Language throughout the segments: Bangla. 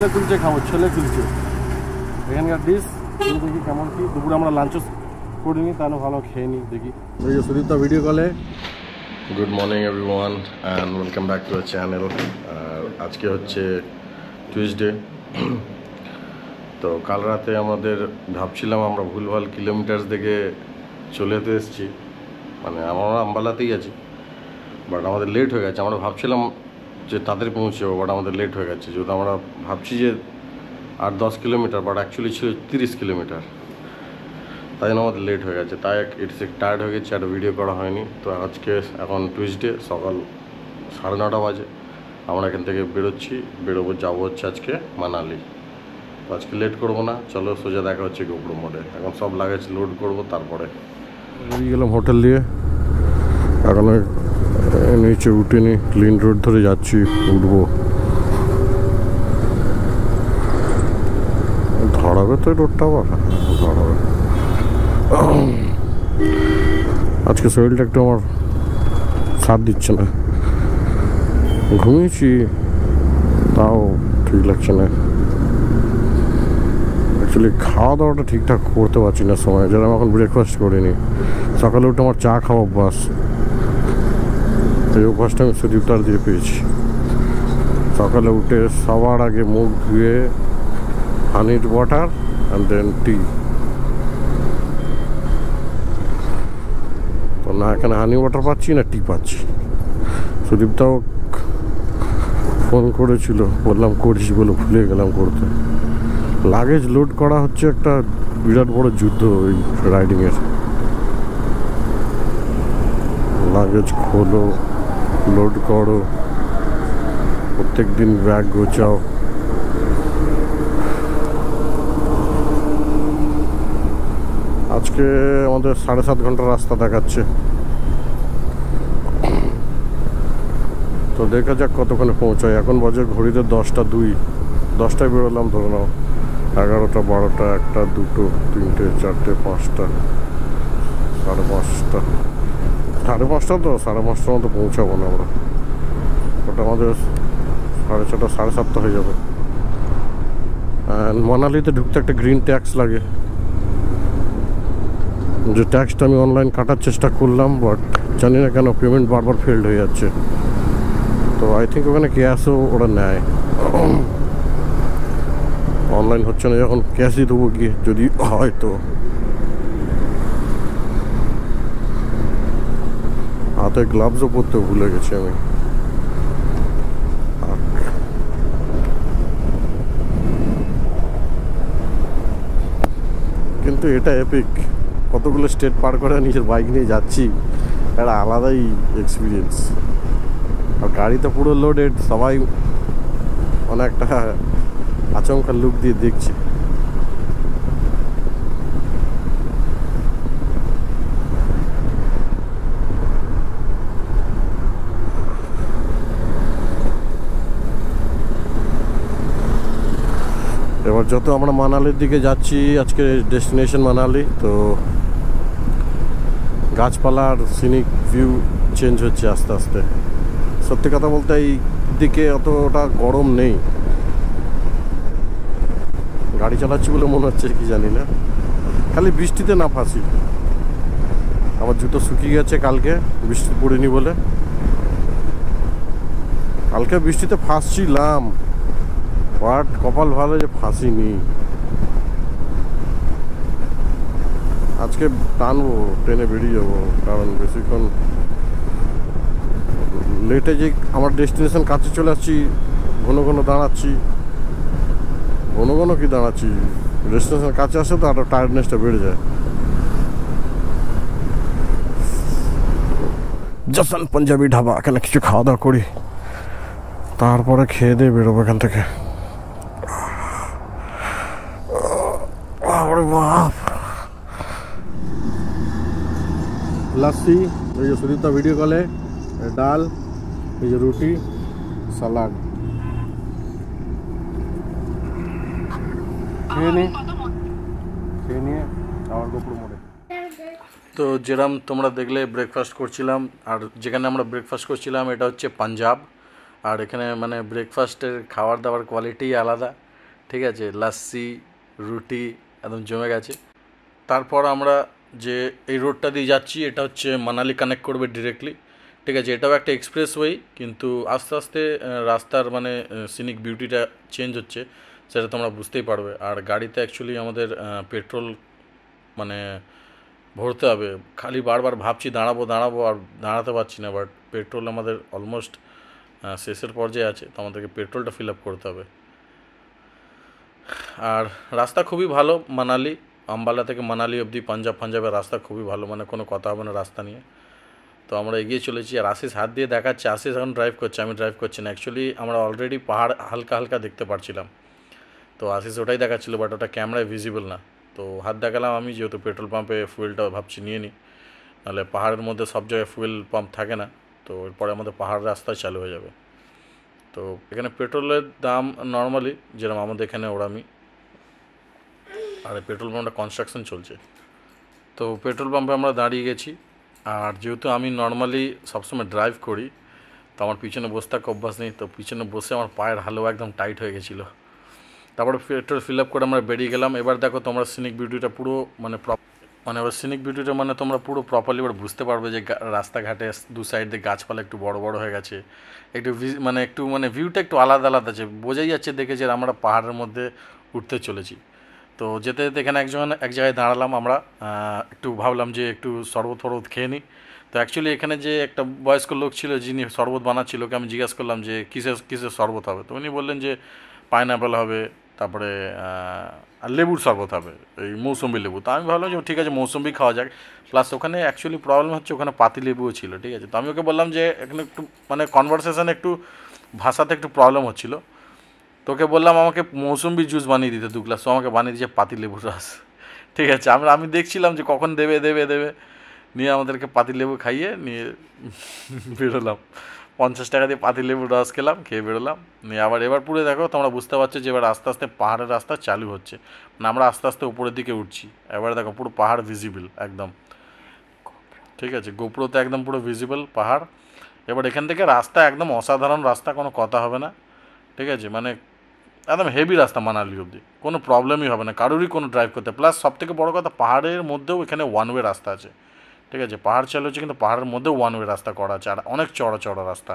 কুলচে খাবো, ছেলে কুলচে এখানকার ডিশ। দেখি কেমন কি, দুপুরে আমরা লাঞ্চও করিনি, তাহলে ভালো খেয়ে নিই। দেখি ওই যে সুদীপ্তা ভিডিও কলে। Good morning everyone and welcome back to our channel. আজকে হচ্ছে টিউসডে। তো কাল রাতে আমাদের ভাবছিলাম আমরা ভুলভাল কিলোমিটার দেখে চলে যেতে এসেছি, মানে আমরা আম্বালাতেই আছি, বাট আমাদের লেট হয়ে গেছে। আমরা ভাবছিলাম যে তাদের পৌঁছেও, বাট আমাদের লেট হয়ে গেছে। যেহেতু আমরা ভাবছি যে 8-10 কিলোমিটার, বাট অ্যাকচুয়ালি ছিল 30 কিলোমিটার, তাই জন্য আমাদের লেট হয়ে গেছে। তাই একটু টায়ার্ড হয়ে গেছে, আর ভিডিও করা হয়নি। তো আজকে এখন টিউসডে, সকাল 9:30 বাজে। আমরা এখান থেকে বেরোবো, যাবো হচ্ছে আজকে মানালি। তো আজকে লেট করবো না, চলো সোজা দেখা হচ্ছে গোপুর মোড়ে। এখন সব লাগেজ লোড করবো, তারপরে বেরিয়ে গেলাম হোটেল দিয়ে। এখন নিচে উঠিনি, ক্লিন রোড ধরে যাচ্ছি, উঠবো। ধরাবে তো রোডটা, আবার ধরাবে। আজকে শরীরটা একটু আমার সাথ দিচ্ছে না, ঘুমিয়েছি তাও ঠিক লাগছে না। অ্যাকচুয়ালি খাওয়া দাওয়াটা ঠিকঠাক করতে পারছি না সময়, যেরকম এখন ব্রেকফাস্ট করিনি। সকালে উঠে আমার চা খাওয়া অভ্যাস, এই অভ্যাসটা আমি সুদীপ্তার দিয়ে পেয়েছি। সকালে উঠে সবার আগে মুখ ধুয়ে হানিড ওয়াটার অ্যান্ড দেন টি। তো না এখানে হানি ওয়াটার পাচ্ছি না টি পাচ্ছি। সুদীপ্তাও ফোন করেছিল, বললাম করিস বলে ভুলে গেলাম করতে। লাগেজ লোড করা হচ্ছে একটা বিরাট বড় যুদ্ধ ওই রাইডিংয়ের। লাগেজ খোলো, লোড করো, প্রত্যেক দিন ব্যাগ গোছাও। আজকে আমাদের 7.5 ঘন্টা রাস্তা দেখাচ্ছে, তো দেখা যাক কতক্ষণে পৌঁছায়। এখন বাজে ঘড়িতে 10:02। 10টায় বেরোলাম, ধরে নাও 11টা, 12টা, 1টা, 2টো, 3টে, 4টে, 5টা, 5:30। 5:30 তো 5:30টার মতো পৌঁছাবো না আমরা। ওটা আমাদের 6:30, 7:30 হয়ে যাবে। মানালিতে ঢুকতে একটা গ্রিন ট্যাক্স লাগে, যে ট্যাক্সটা আমি অনলাইন কাটার চেষ্টা করলাম, বাট জানি না কেন পেমেন্ট বারবার ফেল্ড হয়ে যাচ্ছে। তো আই থিঙ্ক ওখানে ক্যাশও ওরা নেয়, অনলাইন হচ্ছে না। যখন ক্যাশই দেবো গিয়ে, যদি হয় তো। হাতে গ্লাভসও পরতে ভুলে গেছি আমি। কিন্তু এটা এপিক, কতগুলো স্টেট পার করে নিজের বাইক নিয়ে যাচ্ছি, একটা আলাদাই এক্সপিরিয়েন্স। আর গাড়িতে পুরো লোডেড, সবাই অনেকটা আচমকা লুক দিয়ে দেখছে। এবার যত আমরা মানালির দিকে যাচ্ছি, আজকে ডেস্টিনেশন মানালি, তো গাছপালার সিনিক ভিউ চেঞ্জ হচ্ছে আস্তে আস্তে। সত্যি কথা বলতে এই দিকে অতটা গরম নেই, গাড়ি চালাচ্ছি বলে মনে হচ্ছে কি জানি না। খালি বৃষ্টিতে না ফাঁসি। আমার জুতো শুকিয়ে গেছে কালকে বৃষ্টি পড়েনি বলে। কালকে বৃষ্টিতে ফাঁসছিলাম, বাট কপাল ভালো যে ফাঁসিনি। আজকে টানবো, ট্রেনে বেরিয়ে যাবো, কারণ বেশিক্ষণ লেটে যে আমার ডেস্টিনেশন কাছে চলে আসছি, ঘন ঘন দাঁড়াচ্ছি। ঘন ঘন কি দাঁড়াচ্ছি, ডেস্টিনেশন কাছে আসে তো আরো টায়ার্ডনেসটা বেড়ে যায়। জাসান পাঞ্জাবি ধাবা, এখানে কিছু খাওয়া দাওয়া করি, তারপরে খেয়ে দিয়ে বেরোবো এখান থেকে। লস্যি, এই যে সুদীপ্তা ভিডিও কলে, ডাল, এই যে রুটি, সালাড খেয়ে নিয়ে আমার গোপুর মোড়ে। তো যেরকম তোমরা দেখলে ব্রেকফাস্ট করছিলাম, আর যেখানে আমরা ব্রেকফাস্ট করছিলাম এটা হচ্ছে পাঞ্জাব। আর এখানে মানে ব্রেকফাস্টের খাবার দাবার কোয়ালিটি আলাদা। ঠিক আছে, লাস্সি রুটি একদম জমে গেছে। তারপর আমরা যে এই রোডটা দিয়ে যাচ্ছি এটা হচ্ছে মানালি কানেক্ট করবে ডিরেক্টলি, ঠিক আছে। এটাও একটা এক্সপ্রেসওয়ে, কিন্তু আস্তে আস্তে রাস্তার মানে সিনিক বিউটিটা চেঞ্জ হচ্ছে, সেটা তোমরা বুঝতেই পারবে। আর গাড়িতে অ্যাকচুয়ালি আমাদের পেট্রোল মানে ভরতে হবে, খালি বারবার ভাবছি দাঁড়াবো দাঁড়াবো আর দাঁড়াতে পারছি না, বাট পেট্রোল আমাদের অলমোস্ট শেষের পর্যায়ে আছে, তো আমাদেরকে পেট্রোলটা ফিল আপ করতে হবে। আর রাস্তা খুবই ভালো, মানালি আম্বালা থেকে মানালি অবধি পাঞ্জাবের রাস্তা খুবই ভালো, মানে কোনো কথা হবে না রাস্তা নিয়ে। তো আমরা এগিয়ে চলেছি, আর আশিস হাত দিয়ে দেখাচ্ছে, আশিস এখন ড্রাইভ করছে, আমি ড্রাইভ করছি না। অ্যাকচুয়ালি আমরা অলরেডি পাহাড় হালকা হালকা দেখতে পারছিলাম, তো আশিস ওটাই দেখাচ্ছিলো, বাট ওটা ক্যামেরায় ভিজিবল না। তো হাত দেখালাম আমি, যেহেতু পেট্রোল পাম্পে ফুয়েলটা ভাবছি নিয়ে নিই, নাহলে পাহাড়ের মধ্যে সব জায়গায় ফুয়েল পাম্প থাকে না, তো এরপরে আমাদের পাহাড় রাস্তায় চালু হয়ে যাবে। তো এখানে পেট্রোলের দাম নর্মালি যেরকম আমাদের এখানে ওরামি, আর পেট্রোল পাম্পটা কনস্ট্রাকশন চলছে। তো পেট্রোল পাম্পে আমরা দাঁড়িয়ে গেছি, আর যেহেতু আমি নর্মালি সবসময় ড্রাইভ করি, তো আমার পিছনে বসে থাকা অভ্যাস নেই, তো পিছনে বসে আমার পায়ের হালুয়া একদম টাইট হয়ে গেছিলো। তারপরে পেট্রোল ফিল আপ করে আমরা বেরিয়ে গেলাম। এবার দেখো তোমরা সিনিক বিউটিটা পুরো এবার সিনিক বিউটিটা মানে তোমরা পুরো প্রপারলি এবার বুঝতে পারবে যে রাস্তাঘাটে দু সাইড দিয়ে গাছপালা একটু বড় বড় হয়ে গেছে, একটু একটু ভিউটা একটু আলাদা আলাদা আছে, বোঝাই যাচ্ছে দেখে যে আমরা পাহাড়ের মধ্যে উঠতে চলেছি। তো যেতে যেতে এখানে এক জায়গায় দাঁড়ালাম আমরা, একটু ভাবলাম যে একটু শরবত খেয়ে নিই। তো অ্যাকচুয়ালি এখানে যে একটা বয়স্ক লোক ছিল যিনি শরবত বানাচ্ছিল, ওকে আমি জিজ্ঞাসা করলাম যে কিসের শরবত হবে, তো উনি বললেন যে পাইনঅ্যাপেল হবে, তারপরে আর লেবুর শরবত হবে, এই মৌসুম্বি লেবু। তো আমি ভাবলাম যে ঠিক আছে মৌসুম্বি খাওয়া যাক, প্লাস ওখানে অ্যাকচুয়ালি প্রবলেম হচ্ছে ওখানে পাতি লেবুও ছিল, ঠিক আছে। তো আমি ওকে বললাম যে এখানে একটু কনভারসেশানে একটু ভাষাতে একটু প্রবলেম হচ্ছিলো, তোকে বললাম আমাকে মৌসুম্বি জুস বানিয়ে দিতে 2 গ্লাস, তো আমাকে বানিয়ে দিয়েছে পাতি লেবুর রস, ঠিক আছে। আমি দেখছিলাম যে কখন দেবে নিয়ে আমাদেরকে পাতি লেবু খাইয়ে নিয়ে বেরোলাম। 50 টাকা দিয়ে পাতি লেবুর রস খেয়ে বেরোলাম নিয়ে। এবার পুরো দেখো তোমরা বুঝতে পারছো যে এবার আস্তে আস্তে পাহাড়ের রাস্তা চালু হচ্ছে, মানে আমরা আস্তে আস্তে উপরের দিকে উঠছি। এবার দেখো পুরো পাহাড় ভিজিবল একদম, ঠিক আছে, গোপ্রোতে একদম পুরো ভিজিবল পাহাড়। এবার এখান থেকে রাস্তা একদম অসাধারণ রাস্তা, কোনো কথা হবে না, ঠিক আছে, মানে একদম হেভি রাস্তা মানালি অবধি, কোনো প্রবলেমই হবে না কারোরই কোনো ড্রাইভ করতে। প্লাস সবথেকে বড় কথা, পাহাড়ের মধ্যেও এখানে ওয়ান ওয়ে রাস্তা আছে, ঠিক আছে, পাহাড় চালু হচ্ছে কিন্তু পাহাড়ের মধ্যেও ওয়ান ওয়ে রাস্তা করা আছে, আর অনেক চড়া রাস্তা।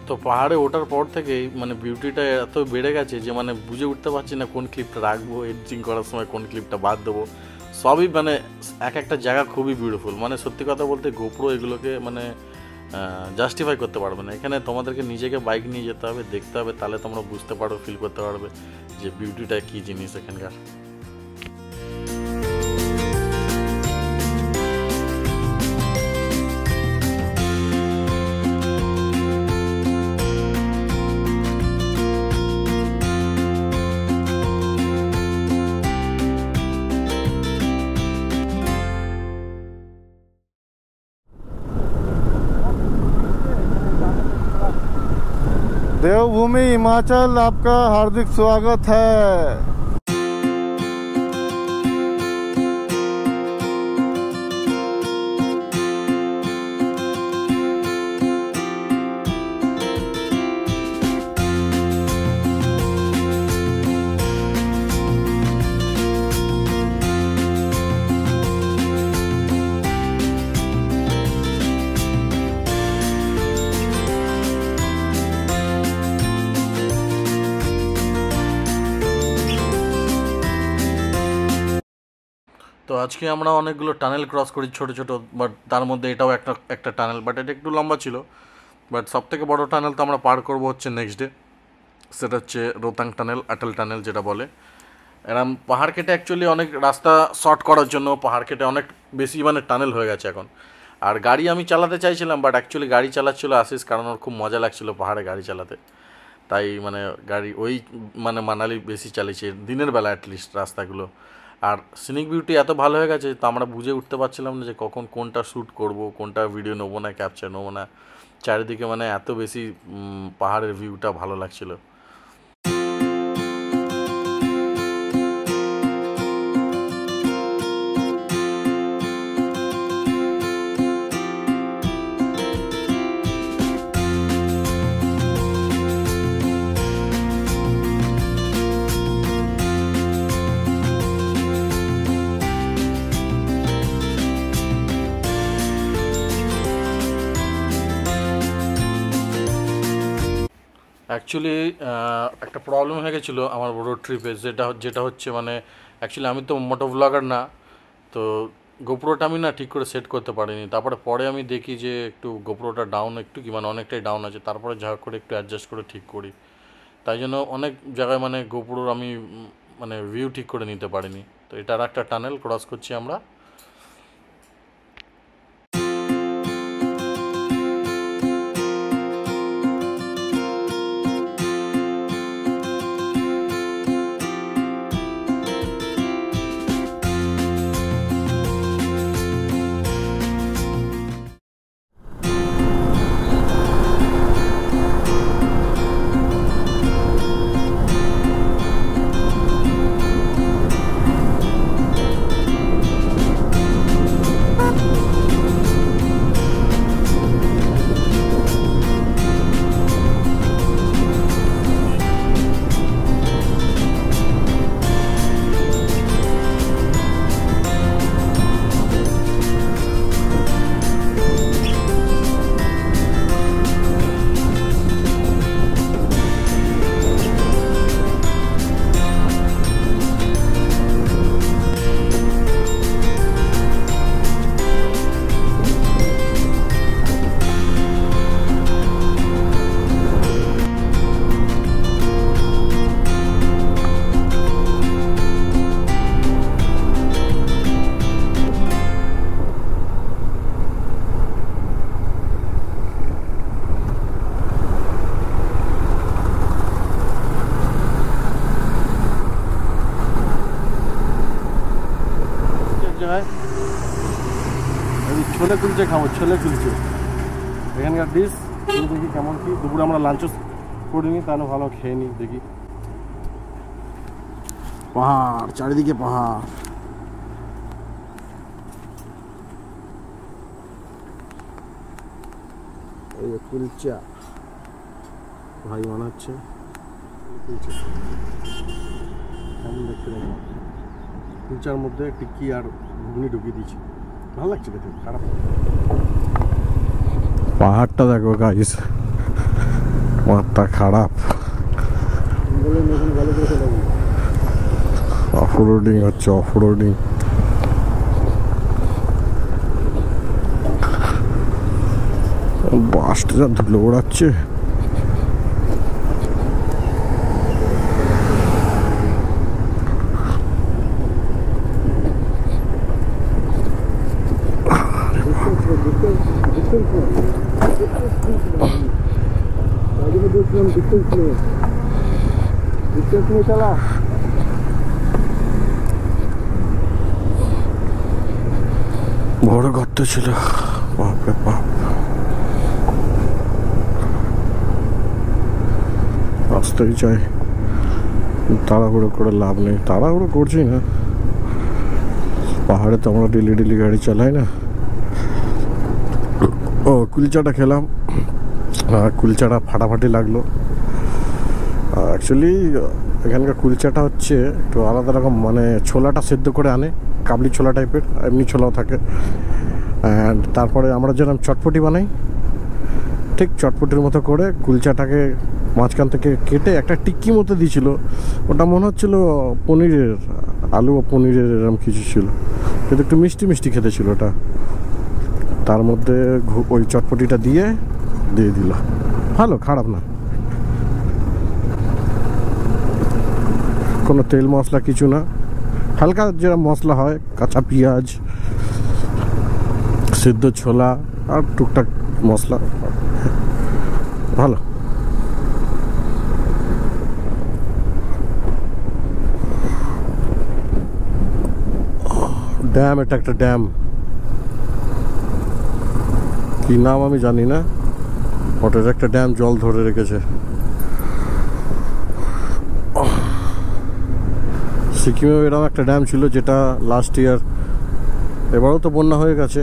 তো পাহাড়ে ওঠার পর থেকেই বিউটিটা এত বেড়ে গেছে যে বুঝে উঠতে পারছি না কোন ক্লিপটা রাখবো, এডিটিং করার সময় কোন ক্লিপটা বাদ দেবো। সবই এক একটা জায়গা খুবই বিউটিফুল, সত্যি কথা বলতে গোপ্রো এগুলোকে জাস্টিফাই করতে পারবে না। এখানে তোমাদেরকে নিজেকে বাইক নিয়ে যেতে হবে, দেখতে হবে, তাহলে তোমরা বুঝতে পারো, ফিল করতে পারবে যে বিউটিটা কী জিনিস এখানকার। देवभूमि हिमाचल आपका हार्दिक स्वागत है। তো আজকে আমরা অনেকগুলো টানেল ক্রস করি ছোটো ছোটো, বাট তার মধ্যে এটাও একটা টানেল, বাট এটা একটু লম্বা ছিল। বাট সবথেকে বড় টানেল তো আমরা পার করবো হচ্ছে নেক্সট ডে, সেটা হচ্ছে রোতাং টানেল, অটল টানেল যেটা বলে। এরম পাহাড় কেটে অ্যাকচুয়ালি অনেক রাস্তা শর্ট করার জন্য পাহাড় কেটে অনেক বেশি টানেল হয়ে গেছে এখন। আর গাড়ি আমি চালাতে চাইছিলাম, বাট অ্যাকচুয়ালি গাড়ি চালাচ্ছিলো আশিস, কারণ ওর খুব মজা লাগছিলো পাহাড়ে গাড়ি চালাতে, তাই গাড়ি ওই মানালি বেশি চালিয়েছে দিনের বেলা অ্যাটলিস্ট রাস্তাগুলো। আর সিনিক বিউটি এত ভালো হয়ে গেছে তো আমরা বুঝে উঠতে পারছিলাম না যে কখন কোনটা শ্যুট করব, কোনটা ভিডিও নেবো না, ক্যাপচার নেবো না। চারিদিকে মানে এত বেশি পাহাড়ের ভিউটা ভালো লাগছিল। অ্যাকচুয়ালি একটা প্রবলেম হয়ে গেছিলো আমার রোড ট্রিপে, যেটা হচ্ছে মানে অ্যাকচুয়ালি আমি তো মোটো ব্লগার না, তো গোপ্রোটা আমি না ঠিক করে সেট করতে পারিনি। তারপরে পরে আমি দেখি যে একটু গোপ্রোটা ডাউন একটু কি মানে অনেকটাই ডাউন আছে, তারপরে যা করে একটু অ্যাডজাস্ট করে ঠিক করি। তাই জন্য অনেক জায়গায় মানে গোপ্রোর আমি মানে ভিউ ঠিক করে নিতে পারিনি। তো এটার একটা টানেল ক্রস করছি আমরা। ছোলে কুলচে খাবো, ছোলে কুলচে এখানকার ডিশ। দেখি কেমন কি, দুপুরে আমরা লাঞ্চও করিনি, তাহলে ভালো খেয়ে নিই। দেখি পাহাড়, চারিদিকে পাহাড়, এই কুলচা ভাই মনে হচ্ছে কুলচা কেমন দেখতে দেখো। কুলচার মধ্যে টিক্কি আর ঘুগনি ঢুকিয়ে দিয়েছি, ভালো লাগছে দেখতে, খারাপ। পাহাড়টা দেখো গাইস, মাথা খারাপ। অফরোডিং হচ্ছে, অফরোডিং। বাসটা যা ধুলো ওড়াচ্ছে। বড় গর্ত ছিল, বাপরে বাপ। আসতেই চাই, তাড়াহুড়ো করে লাভ নেই, তাড়াহুড়ো করছি না। পাহাড়ে তো আমরা ডেলি ডেলি গাড়ি চালাই না। ও কুলচাটা খেলাম, কুলচাটা ফাটাফাটি লাগলো। অ্যাকচুয়ালি এখানকার কুলচাটা হচ্ছে একটু আলাদা রকম, মানে ছোলাটা সেদ্ধ করে আনে, কাবলি ছোলা টাইপের, এমনি ছোলাও থাকে। অ্যান্ড তারপরে আমরা যেরকম চটপটি বানাই, ঠিক চটপটির মতো করে কুলচাটাকে মাঝখান থেকে কেটে একটা টিক্কি মতো দিয়েছিল। ওটা মনে হচ্ছিল পনিরের, আলু ও পনিরের এরকম কিছু ছিল, কিন্তু একটু মিষ্টি মিষ্টি খেতে ছিল ওটা। তার মধ্যে ওই চটপটিটা দিয়ে দিল, ভালো, খারাপ না। কোনো তেল মশলা কিছু না, হালকা যেরকম মশলা হয়, কাঁচা পেঁয়াজ, সিদ্ধ ছোলা আর টুকটাক মশলা, ভালো। ড্যাম, এটা একটা ড্যাম, কি নাম আমি জানি না, ওটার একটা ড্যাম জল ধরে রেখেছে। সিকিমে এরকম একটা ড্যাম ছিল যেটা লাস্ট ইয়ার, এবারও তো বন্যা হয়ে গেছে,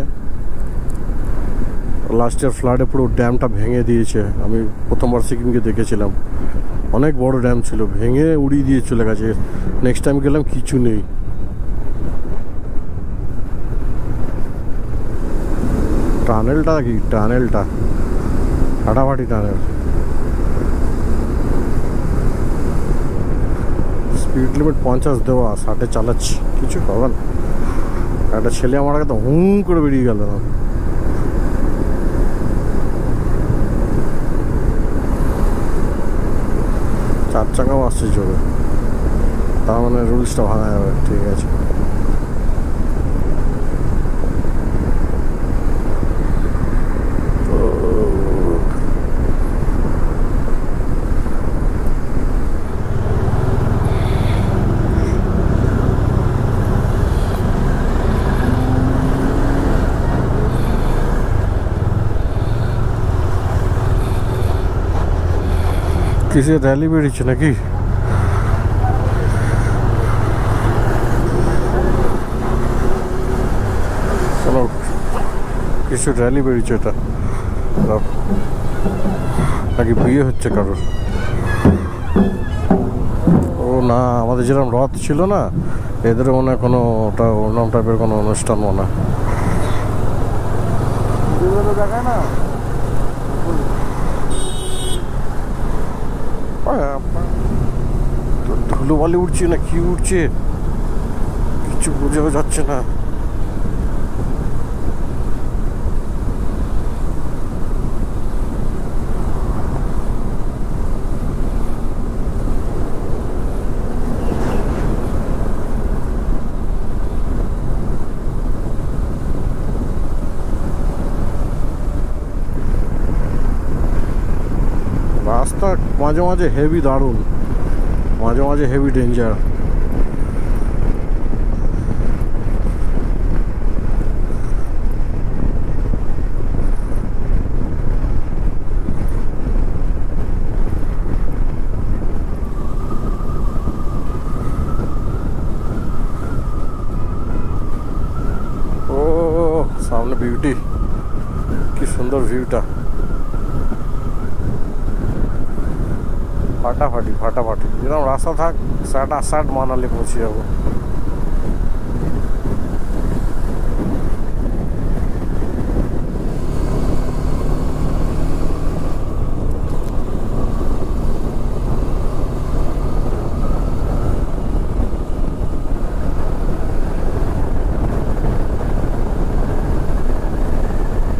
লাস্ট ইয়ার ফ্লাডে পুরো ড্যামটা ভেঙে দিয়েছে। আমি প্রথমবার সিকিমকে দেখেছিলাম, অনেক বড় ড্যাম ছিল, ভেঙে উড়িয়ে দিয়ে চলে গেছে। নেক্সট টাইম গেলাম কিছু নেই। টানেলটা কি, টানেলটা ফাটাফাটি টানেল। স্পিড লিমিট 50 দেওয়া, 60 চালাচ্ছি, কিছু হবে না। একটা ছেলে আমার কাছে হুম করে বেরিয়ে গেল। চার চাকাও আসছে জোরে, তার মানে রুলসটা ভাঙা যাবে। ঠিক আছে, কিসের র্যালি বেরিয়েছে নাকি? চলো, কিছু র্যালি বেরিয়েছে এটা নাকি বিয়ে হচ্ছে কারোর? ও না, আমাদের যেরকম রথ ছিল না, এদের মনে হয় কোনো ওটা ওরকম টাইপের কোনো অনুষ্ঠান মনে হয়। দেখায় না ধুলোবালি উঠছে না কি উঠছে কিছু বোঝাও যাচ্ছে না। রাস্তা মাঝে মাঝে হেভি দারুণ, মাঝে মাঝে হেভি ডেঞ্জার। ও সামনে বিউটি, কি সুন্দর ভিউটা, ফাটাফাটি ফাটাফাটি। যেরকম রাস্তা থাক 60 মানালি পৌঁছে যাবো।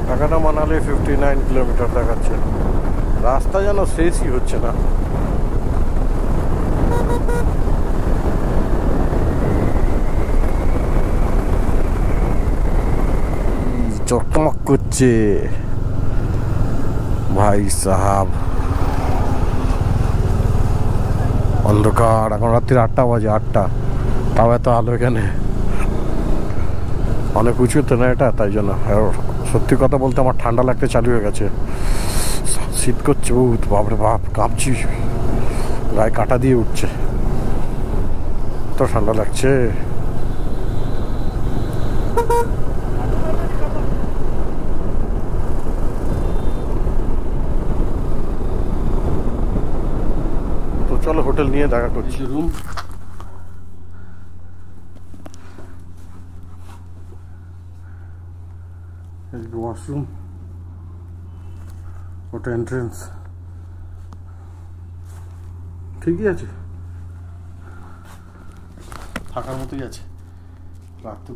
ঢাকাটা মানালি 59 কিলোমিটার দেখাচ্ছে। রাস্তা যেন শেষই হচ্ছে না। চকমক করছে ভাই সাহাব, অন্ধকার। এখন রাত্রির 8টা বাজে, 8টা, তাও এত আলো এখানে। অনেক উঁচুতে না এটা, তাই জন্য। সত্যি কথা বলতে আমার ঠান্ডা লাগতে চালু হয়ে গেছে, শীত করছে বহুত, বাপরে বাপ, কাঁপছি, গায়ে কাঁটা দিয়ে উঠছে, তো ঠান্ডা লাগছে। তো চলো হোটেল নিয়ে দেখা করছি। রুম ওয়াশরুম, ওটা এন্ট্রেন্স, ঠিকই আছে, থাকার মতোই আছে। রাত তো